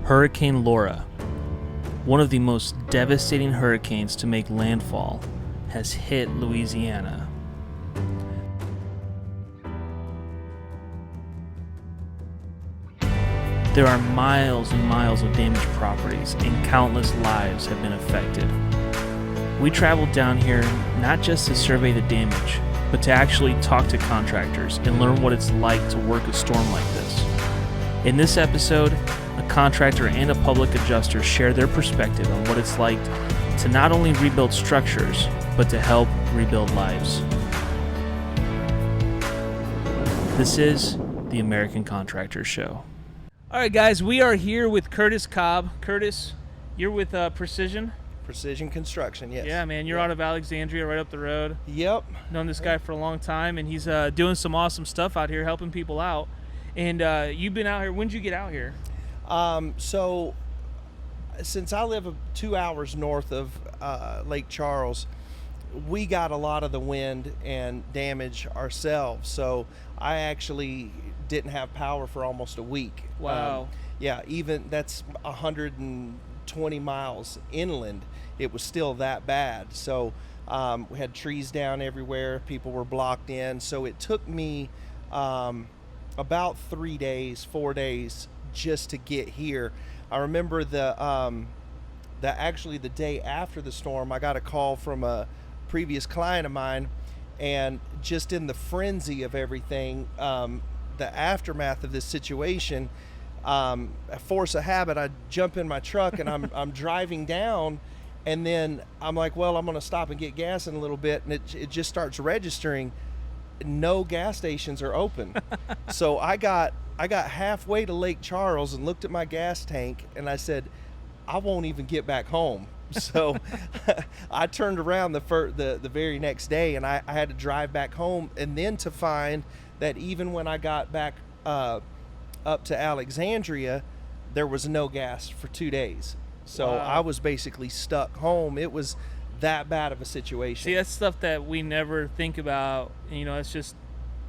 Hurricane Laura, one of the most devastating hurricanes to make landfall, has hit Louisiana. There are miles and miles of damaged properties, and countless lives have been affected. We traveled down here not just to survey the damage, but to actually talk to contractors and learn what it's like to work a storm like this. In this episode, a contractor and a public adjuster share their perspective on what it's like to not only rebuild structures, but to help rebuild lives. This is the American Contractor Show. All right, guys, we are here with Curtis Cobb. Curtis, you're with Precision Construction, yes. Yeah, man, you're out of Alexandria, right up the road. Yep. Known this guy for a long time, and he's doing some awesome stuff out here, helping people out. And you've been out here. When did you get out here? So, since I live 2 hours north of Lake Charles, we got a lot of the wind and damage ourselves. So, I actually didn't have power for almost a week. Wow. Yeah, even that's 120 miles inland. It was still that bad. So we had trees down everywhere. People were blocked in. So it took me about 4 days just to get here. I remember actually the day after the storm, I got a call from a previous client of mine, and just in the frenzy of everything, the aftermath of this situation, a force of habit, I jump in my truck and I'm driving down, and then I'm like, well, I'm gonna stop and get gas in a little bit, and it just starts registering no gas stations are open. So I got halfway to Lake Charles and looked at my gas tank, and I said, I won't even get back home. So I turned around the very next day, and I had to drive back home, and then to find that even when I got back up to Alexandria, there was no gas for 2 days. So wow. I was basically stuck home. It was that bad of a situation. See, that's stuff that we never think about. You know, it's just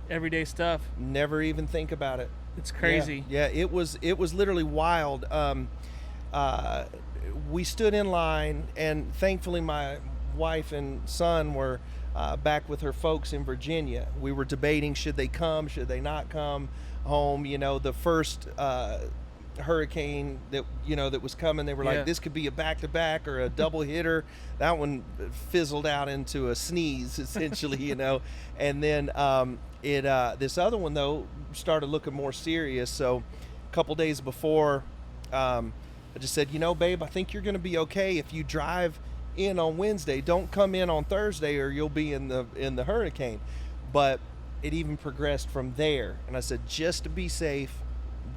everyday stuff. Never even think about it. It's crazy. Yeah, it was literally wild. We stood in line, and thankfully my wife and son were back with her folks in Virginia. We were debating, should they come, should they not come home. You know, the first hurricane that was coming, they were like, this could be a back-to-back or a double hitter. That one fizzled out into a sneeze, essentially. You know, and then this other one though started looking more serious. So a couple days before, I just said, babe, I think you're going to be okay if you drive in on Wednesday. Don't come in on Thursday, or you'll be in the hurricane. But it even progressed from there, and I said, just to be safe,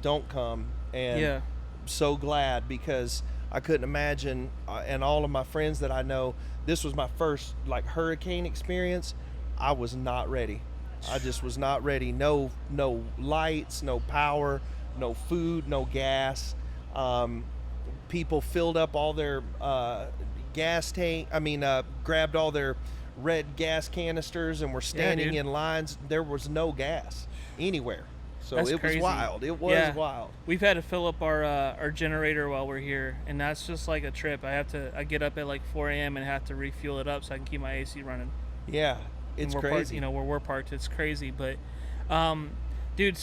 don't come. And so glad, because I couldn't imagine, and all of my friends that I know, this was my first hurricane experience. I was not ready. I just was not ready. No lights, no power, no food, no gas. People filled up all their grabbed all their red gas canisters and were standing in lines. There was no gas anywhere. So that's it crazy. was wild. It was wild. We've had to fill up our generator while we're here, and that's just like a trip. I get up at 4 a.m. and have to refuel it up so I can keep my AC running. Yeah, it's crazy. Where we're parked, it's crazy. But, dude,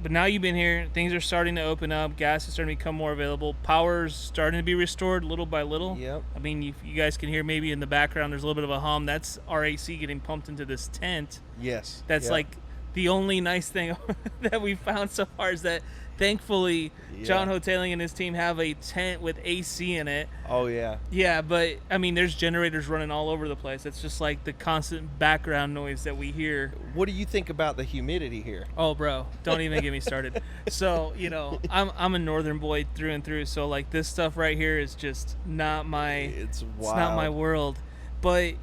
but now you've been here, things are starting to open up, gas is starting to become more available, power's starting to be restored little by little. Yep. I mean, you guys can hear maybe in the background there's a little bit of a hum. That's our AC getting pumped into this tent. Yes. That's the only nice thing that we found so far is that thankfully John Hoteling and his team have a tent with AC in it. Oh, yeah. Yeah, but, I mean, there's generators running all over the place. It's just like the constant background noise that we hear. What do you think about the humidity here? Oh, bro, don't even get me started. So, I'm a northern boy through and through, so, this stuff right here is just not it's not my world. But,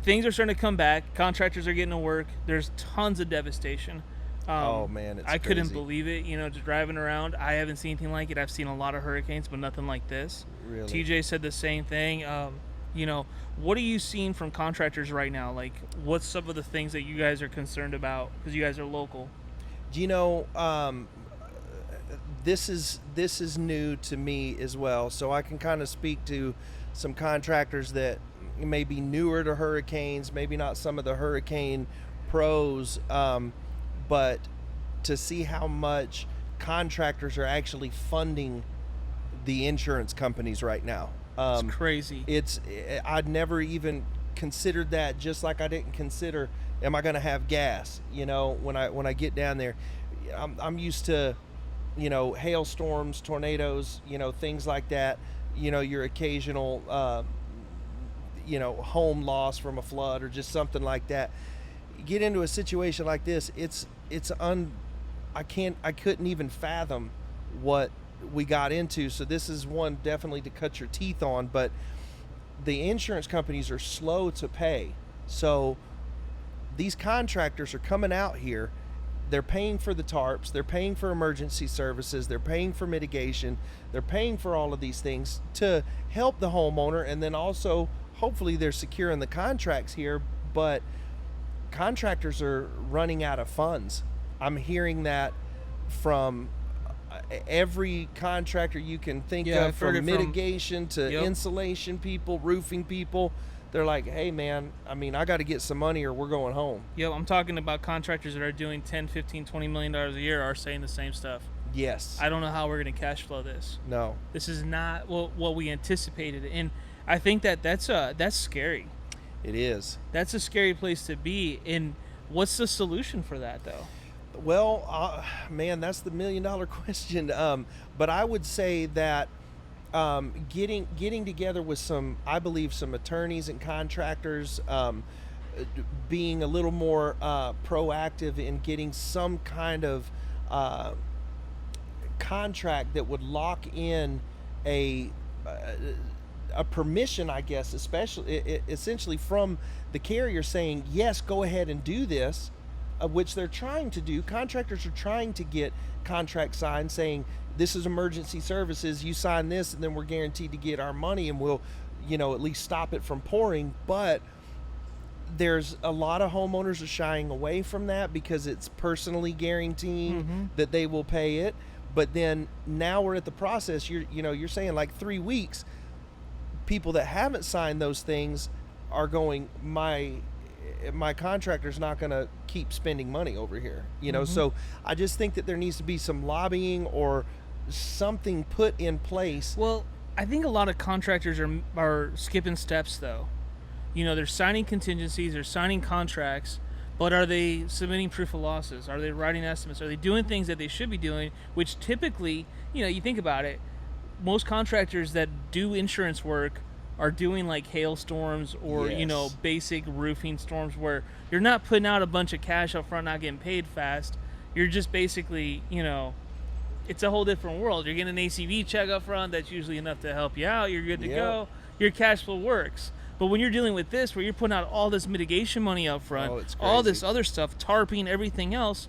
things are starting to come back. Contractors are getting to work. There's tons of devastation. Oh man, it's I couldn't crazy. believe it. Just driving around, I haven't seen anything like it. I've seen a lot of hurricanes, but nothing like this. Really? TJ said the same thing. What are you seeing from contractors right now? What's some of the things that you guys are concerned about, because you guys are local? this is new to me as well. So I can kind of speak to some contractors that may be newer to hurricanes, maybe not some of the hurricane pros, but to see how much contractors are actually funding the insurance companies right now. It's crazy. I'd never even considered that, just like I didn't consider, am I going to have gas? You know, when I get down there, I'm used to, you know, hailstorms, tornadoes, you know, things like that. You know, your occasional, you know, home loss from a flood or just something like that. Get into a situation like this, I couldn't even fathom what we got into. So this is one definitely to cut your teeth on, but the insurance companies are slow to pay. So these contractors are coming out here, they're paying for the tarps, they're paying for emergency services, they're paying for mitigation, they're paying for all of these things to help the homeowner, and then also hopefully they're securing the contracts here, but contractors are running out of funds. I'm hearing that from every contractor you can think of, from mitigation to insulation people, roofing people. They're like, hey man, I mean, I got to get some money or we're going home. Yep, I'm talking about contractors that are doing $10, $15, $20 million a year are saying the same stuff. Yes. I don't know how we're going to cash flow this. No. This is not what we anticipated. And I think that's scary. It is. That's a scary place to be. And what's the solution for that, though? Well, man, that's the $1 million question. But I would say that getting together with some attorneys and contractors, being a little more proactive in getting some kind of contract that would lock in a permission, I guess, essentially from the carrier saying, yes, go ahead and do this, which they're trying to do. Contractors are trying to get contracts signed saying, this is emergency services, you sign this and then we're guaranteed to get our money and we'll, you know, at least stop it from pouring. But there's a lot of homeowners are shying away from that because it's personally guaranteeing that they will pay it. But then now we're at the process, you're saying like 3 weeks, people that haven't signed those things are going, my contractor's not going to keep spending money over here, you know. So I just think that there needs to be some lobbying or something put in place. Well, I think a lot of contractors are skipping steps, though. You know, they're signing contingencies, they're signing contracts, but are they submitting proof of losses? Are they writing estimates? Are they doing things that they should be doing, which typically, you know, you think about it, most contractors that do insurance work are doing like hailstorms or, you know, basic roofing storms where you're not putting out a bunch of cash up front, not getting paid fast. You're just basically, you know, it's a whole different world. You're getting an ACV check up front. That's usually enough to help you out. You're good to go. Your cash flow works. But when you're dealing with this, where you're putting out all this mitigation money up front, all this other stuff, tarping, everything else,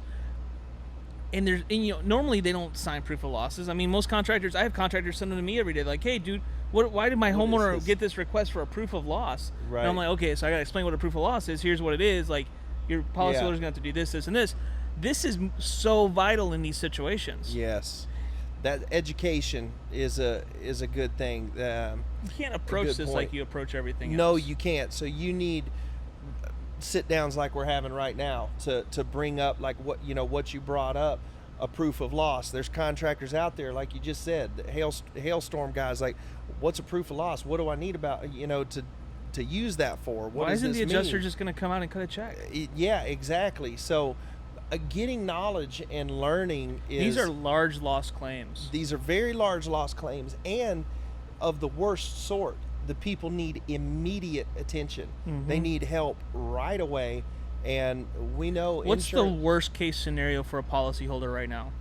and you know, normally they don't sign proof of losses. I mean, most contractors, I have contractors sending to me every day like, hey, dude, why did my homeowner get this request for a proof of loss? Right. And I'm like, okay, so I got to explain what a proof of loss is. Here's what it is. Like, your policyholder's going to have to do this, this, and this. This is so vital in these situations. Yes. That education is a good thing. You can't approach this like you approach everything else. No, you can't. So you need sit downs like we're having right now to bring up like what you brought up, a proof of loss. There's contractors out there, like you just said, the hailstorm guys, like, what's a proof of loss? What do I need about, to use that for? Why isn't the adjuster just going to come out and cut a check? Yeah, exactly. So getting knowledge and learning these are large loss claims. These are very large loss claims, and of the worst sort. The people need immediate attention. They need help right away, and we know what's the worst case scenario for a policyholder right now?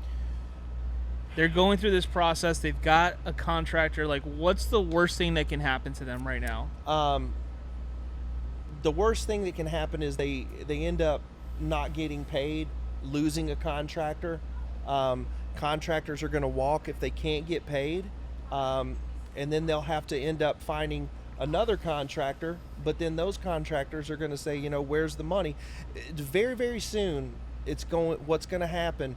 They're going through this process, they've got a contractor, like, what's the worst thing that can happen to them right now? The worst thing that can happen is they end up not getting paid, losing a contractor. Contractors are going to walk if they can't get paid, and then they'll have to end up finding another contractor, but then those contractors are going to say, where's the money? Very, very soon what's going to happen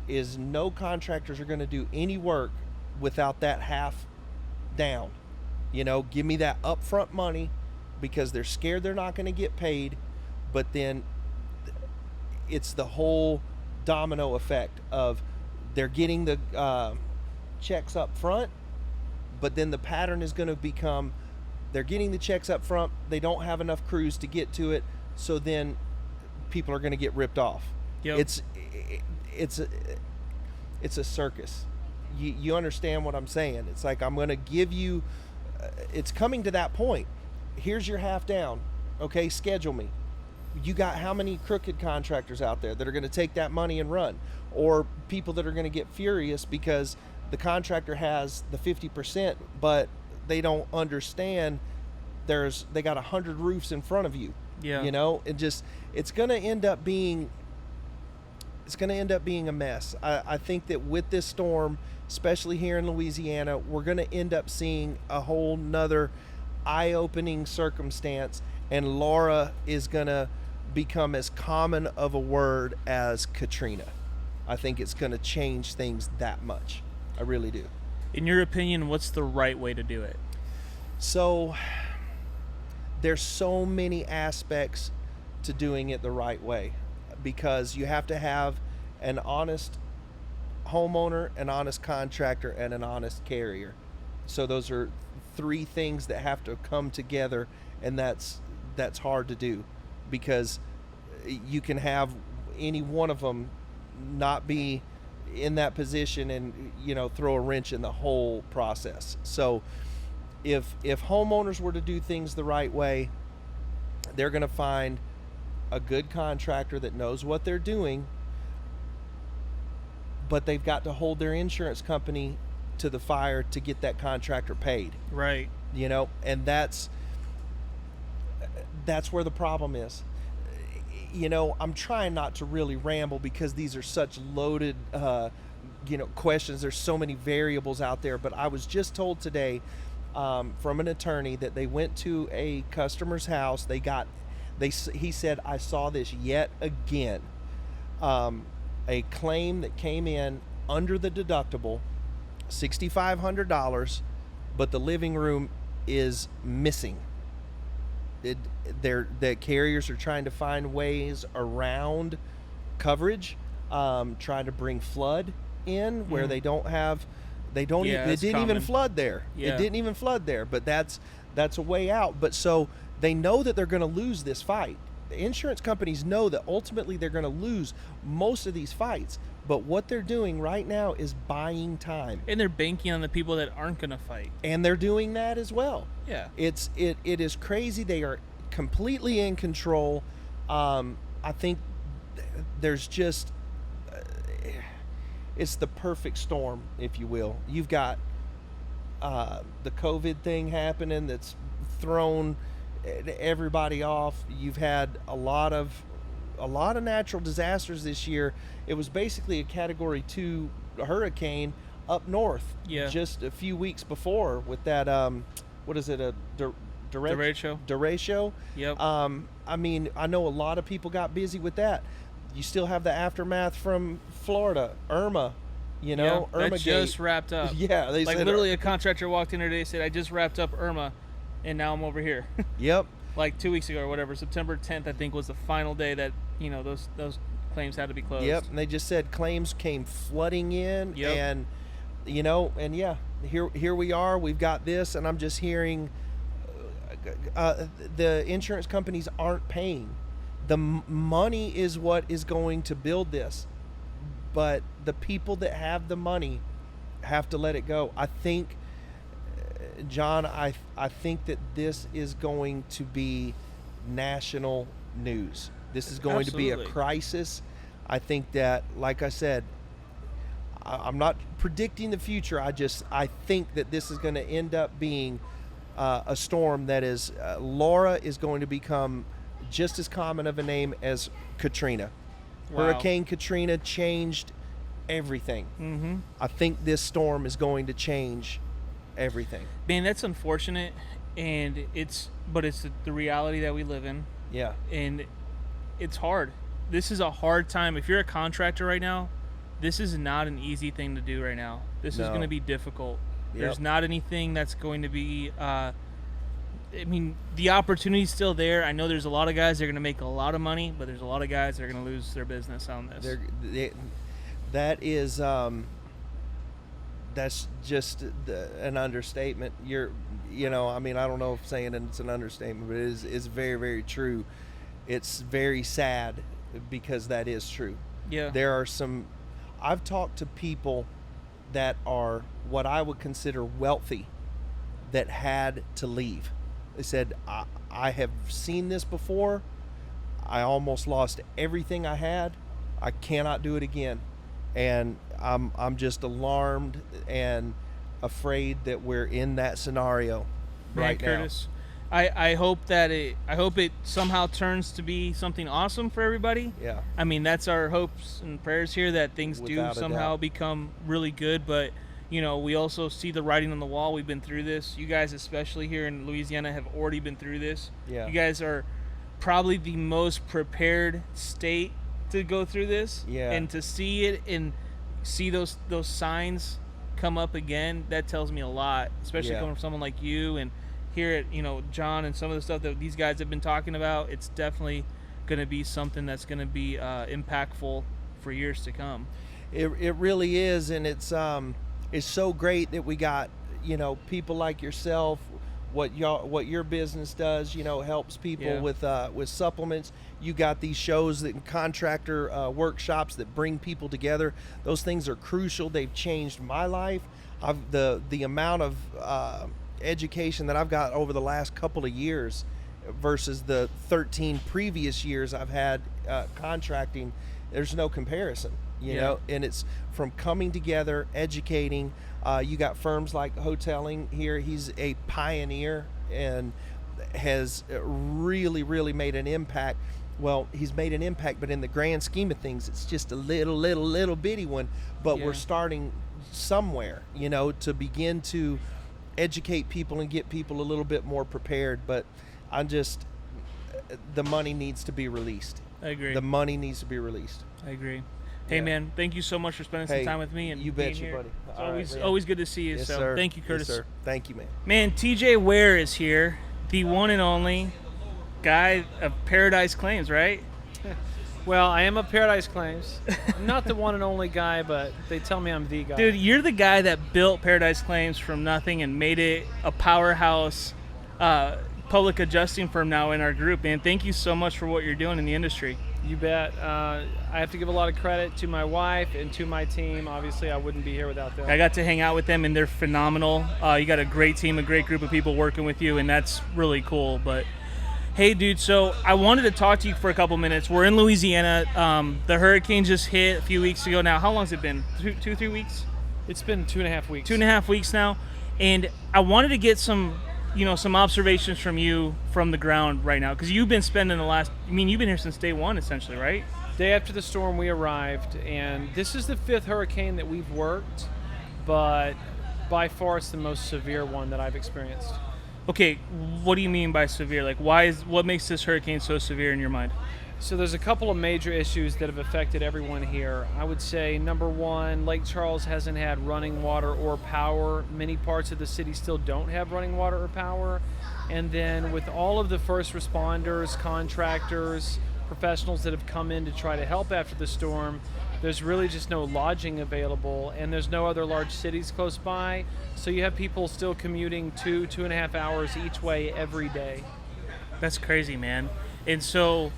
is no contractors are going to do any work without that half down. Give me that upfront money, because they're scared they're not going to get paid. But then it's the whole domino effect of they're getting the checks up front, but then the pattern is going to become they're getting the checks up front, they don't have enough crews to get to it, so then people are going to get ripped off. Yep. It's a circus. You understand what I'm saying? It's like, I'm going to give you it's coming to that point. Here's your half down. Okay, schedule me. You got how many crooked contractors out there that are going to take that money and run, or people that are going to get furious because the contractor has the 50%, but they don't understand they got 100 roofs in front of you. Yeah. It's going to end up being a mess. I think that with this storm, especially here in Louisiana, we're going to end up seeing a whole nother eye-opening circumstance, and Laura is going to become as common of a word as Katrina. I think it's going to change things that much. I really do. In your opinion, what's the right way to do it? So there's so many aspects to doing it the right way, because you have to have an honest homeowner, an honest contractor, and an honest carrier. So those are three things that have to come together, and that's hard to do, because you can have any one of them not be in that position and throw a wrench in the whole process. So if homeowners were to do things the right way, they're going to find a good contractor that knows what they're doing, but they've got to hold their insurance company to the fire to get that contractor paid. Right. And that's where the problem is. I'm trying not to really ramble, because these are such loaded questions. There's so many variables out there, but I was just told today from an attorney that they went to a customer's house. He said, I saw this yet again. A claim that came in under the deductible, $6,500, but the living room is missing. The carriers are trying to find ways around coverage, trying to bring flood in where they don't have. It didn't even flood there. Yeah. It didn't even flood there, but that's a way out. But so they know that they're going to lose this fight. The insurance companies know that ultimately they're going to lose most of these fights. But what they're doing right now is buying time. And they're banking on the people that aren't going to fight. And they're doing that as well. Yeah. It is crazy. They are completely in control. I think there's just it's the perfect storm, if you will. You've got the COVID thing happening that's thrown everybody off. You've had a lot of natural disasters this year. It was basically a Category 2 hurricane up north just a few weeks before with that what is it, a derecho? Yep. I mean, I know a lot of people got busy with that. You still have the aftermath from Florida, Irma. Irma that just wrapped up. Yeah, they said literally a contractor walked in today and said, I just wrapped up Irma, and now I'm over here. Yep. Like 2 weeks ago or whatever, September 10th, I think, was the final day that those claims had to be closed. Yep, and they just said claims came flooding in, and here we are. We've got this, and I'm just hearing the insurance companies aren't paying. The money is what is going to build this, but the people that have the money have to let it go. I think, John, I think that this is going to be national news. This is going to be a crisis. I think that, like I said, I'm not predicting the future. I think that this is going to end up being a storm that is, Laura is going to become just as common of a name as Katrina. Wow. Hurricane Katrina changed everything. Mm-hmm. I think this storm is going to change everything. Man, that's unfortunate, and it's the reality that we live in. Yeah. And it's hard. This is a hard time. If you're a contractor right now, this is not an easy thing to do right now. This is going to be difficult. Yep. There's not anything that's going to be I mean, the opportunity's still there. I know there's a lot of guys that are going to make a lot of money, but there's a lot of guys that are going to lose their business on this. That's just an understatement. I don't know if saying it's an understatement, but it's very, very true. It's very sad because that is true. Yeah. There are I've talked to people that are what I would consider wealthy that had to leave. They said, I have seen this before. I almost lost everything I had. I cannot do it again. And I'm just alarmed and afraid that we're in that scenario right now. Curtis, I hope it somehow turns to be something awesome for everybody. Yeah. I mean, that's our hopes and prayers here, that things Without do a somehow doubt. become really good. But, we also see the writing on the wall. We've been through this. You guys, especially here in Louisiana, have already been through this. Yeah. You guys are probably the most prepared state to go through this. Yeah. And to see it and see those signs come up again, that tells me a lot, especially coming from someone like you and hear it, John, and some of the stuff that these guys have been talking about. It's definitely going to be something that's going to be impactful for years to come. It really is, and it's so great that we got people like yourself. What your business does, helps people with supplements. You got these shows that contractor workshops that bring people together. Those things are crucial. They've changed my life. The amount of education that I've got over the last couple of years versus the 13 previous years I've had contracting, there's no comparison. You know, and it's from coming together, educating. You got firms like Hoteling here. He's a pioneer and has really, really made an impact. Well, he's made an impact, but in the grand scheme of things, it's just a little bitty one. But we're starting somewhere, to begin to educate people and get people a little bit more prepared. But the money needs to be released. I agree. The money needs to be released. I agree. Hey, man, thank you so much for spending some time with me. And you being betcha, here. buddy. It's always good to see you. Yes, so sir. Thank you, Curtis. Yes, sir. Thank you, man. Man, TJ Ware is here, the one and only guy of Paradise Claims, right? Well, I am a Paradise Claims. I'm not the one and only guy, but they tell me I'm the guy. Dude, you're the guy that built Paradise Claims from nothing and made it a powerhouse public adjusting firm now in our group, man. Thank you so much for what you're doing in the industry. You bet. I have to give a lot of credit to my wife and to my team. Obviously, I wouldn't be here without them. I got to hang out with them, and they're phenomenal. You got a great team, a great group of people working with you, and that's really cool. But, hey, dude, so I wanted to talk to you for a couple minutes. We're in Louisiana. The hurricane just hit a few weeks ago now. How long has it been? 3 weeks? It's been 2.5 weeks. 2.5 weeks now. And I wanted to get some observations from you from the ground right now, because you've been spending you've been here since day one, essentially, right? Day after the storm, we arrived, and this is the 5th hurricane that we've worked, but by far it's the most severe one that I've experienced. Okay, what do you mean by severe? Like, what makes this hurricane so severe in your mind? So there's a couple of major issues that have affected everyone here. I would say, number one, Lake Charles hasn't had running water or power. Many parts of the city still don't have running water or power. And then with all of the first responders, contractors, professionals that have come in to try to help after the storm, there's really just no lodging available, and there's no other large cities close by. So you have people still commuting 2.5 hours each way every day. That's crazy, man. And so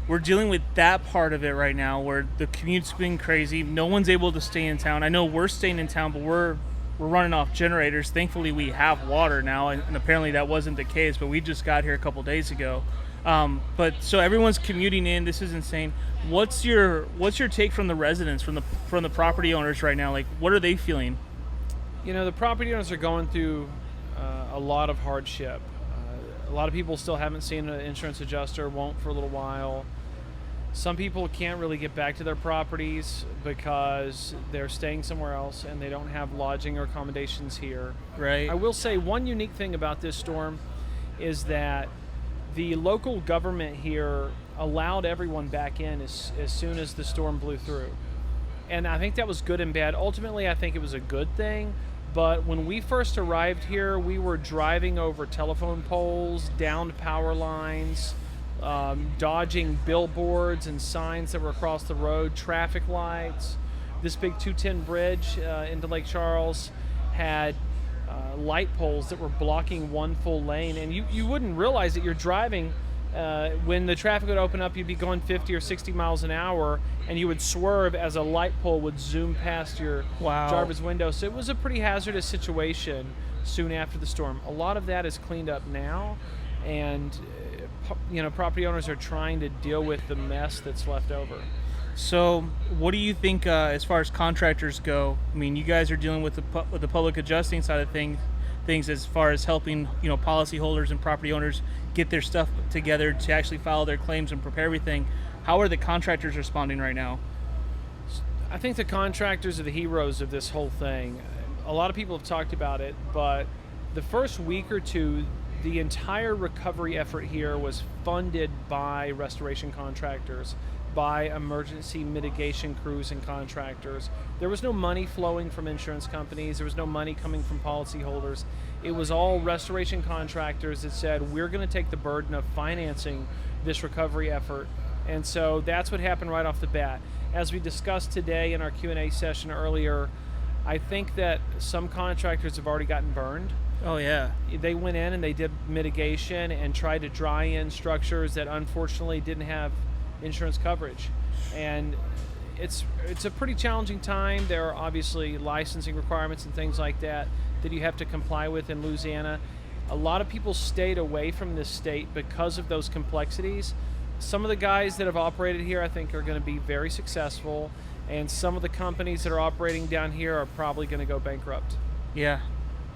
we're dealing with that part of it right now, where the commute's been crazy. No one's able to stay in town. I know we're staying in town, but we're running off generators. Thankfully, we have water now, and apparently that wasn't the case, but we just got here a couple days ago. But so everyone's commuting in. This is insane. What's your take from the residents, from the property owners right now? Like, what are they feeling? The property owners are going through a lot of hardship. A lot of people still haven't seen an insurance adjuster, won't for a little while. Some people can't really get back to their properties because they're staying somewhere else and they don't have lodging or accommodations here. Right. I will say one unique thing about this storm is that the local government here allowed everyone back in as soon as the storm blew through. And I think that was good and bad. Ultimately, I think it was a good thing. But when we first arrived here, we were driving over telephone poles, downed power lines, dodging billboards and signs that were across the road, traffic lights. This big 210 bridge into Lake Charles had light poles that were blocking one full lane. And you wouldn't realize that you're driving. When the traffic would open up, you'd be going 50 or 60 miles an hour, and you would swerve as a light pole would zoom past your driver's window. So it was a pretty hazardous situation soon after the storm. A lot of that is cleaned up now, and property owners are trying to deal with the mess that's left over. So what do you think as far as contractors go? I mean, you guys are dealing with the public adjusting side of things as far as helping policyholders and property owners get their stuff together to actually file their claims and prepare everything. How are the contractors responding right now? I think the contractors are the heroes of this whole thing. A lot of people have talked about it, but the first week or two, the entire recovery effort here was funded by restoration contractors, by emergency mitigation crews and contractors. There was no money flowing from insurance companies. There was no money coming from policyholders. It was all restoration contractors that said, we're going to take the burden of financing this recovery effort. And so that's what happened right off the bat. As we discussed today in our Q&A session earlier, I think that some contractors have already gotten burned. Oh, yeah. They went in and they did mitigation and tried to dry in structures that unfortunately didn't have insurance coverage. And it's a pretty challenging time. There are obviously licensing requirements and things like that you have to comply with in Louisiana. A lot of people stayed away from this state because of those complexities. Some of the guys that have operated here, I think, are going to be very successful, and some of the companies that are operating down here are probably going to go bankrupt. Yeah,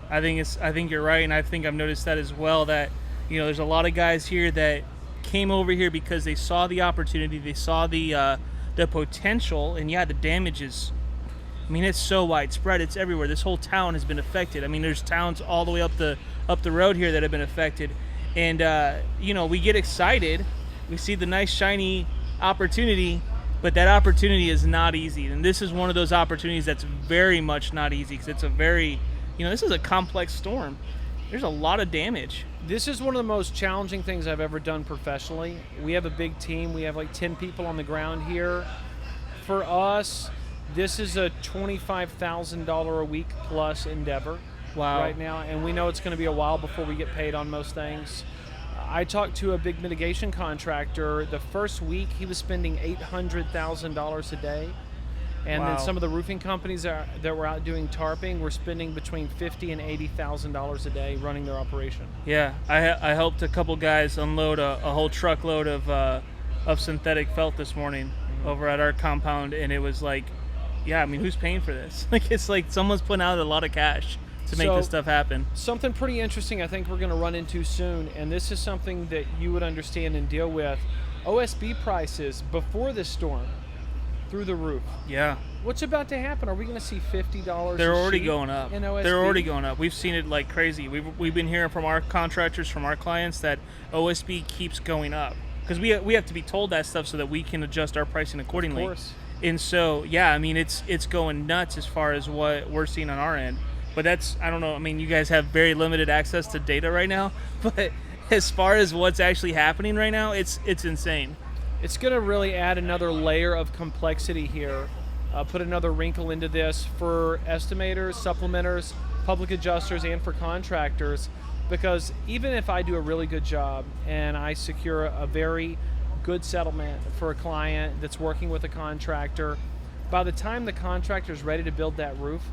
I think you're right, and I think I've noticed that as well, that there's a lot of guys here that came over here because they saw the opportunity, they saw the potential, and the damage is, it's so widespread, it's everywhere. This whole town has been affected. There's towns all the way up the road here that have been affected, and we get excited, we see the nice shiny opportunity, but that opportunity is not easy, and this is one of those opportunities that's very much not easy, because it's a very, this is a complex storm. There's a lot of damage. This is one of the most challenging things I've ever done professionally. We have a big team. We have like 10 people on the ground here. For us, this is a $25,000 a week plus endeavor. Wow. Right now, and we know it's going to be a while before we get paid on most things. I talked to a big mitigation contractor. The first week, he was spending $800,000 a day. And wow. then some of the roofing companies that were out doing tarping were spending between $50,000 and $80,000 a day running their operation. Yeah, I helped a couple guys unload a whole truckload of synthetic felt this morning over at our compound, and it was like, who's paying for this? It's like someone's putting out a lot of cash to make this stuff happen. Something pretty interesting I think we're going to run into soon, and this is something that you would understand and deal with. OSB prices before this storm, through the roof. Yeah. What's about to happen? Are we going to see $50? They're already going up. In OSB? They're already going up. We've seen it like crazy. We've been hearing from our contractors, from our clients, that OSB keeps going up, because we have to be told that stuff so that we can adjust our pricing accordingly. Of course. And so it's going nuts as far as what we're seeing on our end. But that's, I don't know. You guys have very limited access to data right now, but as far as what's actually happening right now, it's insane. It's going to really add another layer of complexity here, put another wrinkle into this for estimators, supplementers, public adjusters, and for contractors, because even if I do a really good job and I secure a very good settlement for a client that's working with a contractor, by the time the contractor is ready to build that roof,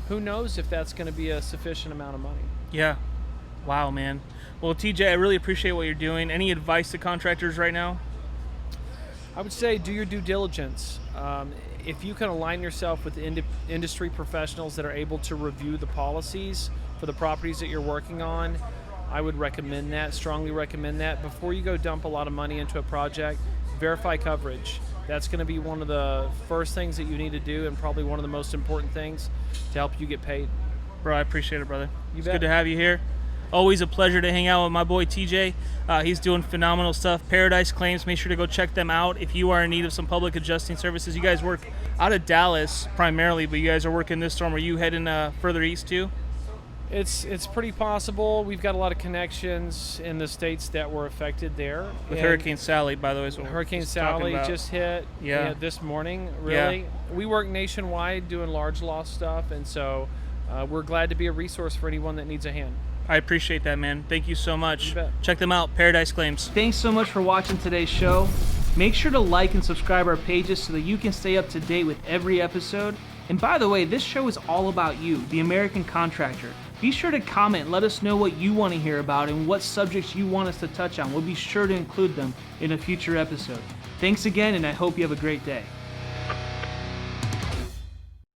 who knows if that's going to be a sufficient amount of money. Yeah. Wow, man. Well, TJ, I really appreciate what you're doing. Any advice to contractors right now? I would say do your due diligence. If you can align yourself with industry professionals that are able to review the policies for the properties that you're working on, I would recommend that, strongly recommend that. Before you go dump a lot of money into a project, verify coverage. That's going to be one of the first things that you need to do, and probably one of the most important things to help you get paid. Bro, I appreciate it, brother. You It's bet. good to have you here. Always a pleasure to hang out with my boy TJ. He's doing phenomenal stuff. Paradise Claims, make sure to go check them out if you are in need of some public adjusting services. You guys work out of Dallas primarily, but you guys are working this storm. Are you heading further east too? It's pretty possible. We've got a lot of connections in the states that were affected there. With Hurricane Sally, by the way. Is what Hurricane we're talking Sally about. just hit this morning, really. Yeah. We work nationwide doing large loss stuff, and so we're glad to be a resource for anyone that needs a hand. I appreciate that, man. Thank you so much. You bet. Check them out, Paradise Claims. Thanks so much for watching today's show. Make sure to like and subscribe our pages so that you can stay up to date with every episode. And by the way, this show is all about you, the American contractor. Be sure to comment and let us know what you want to hear about and what subjects you want us to touch on. We'll be sure to include them in a future episode. Thanks again, and I hope you have a great day.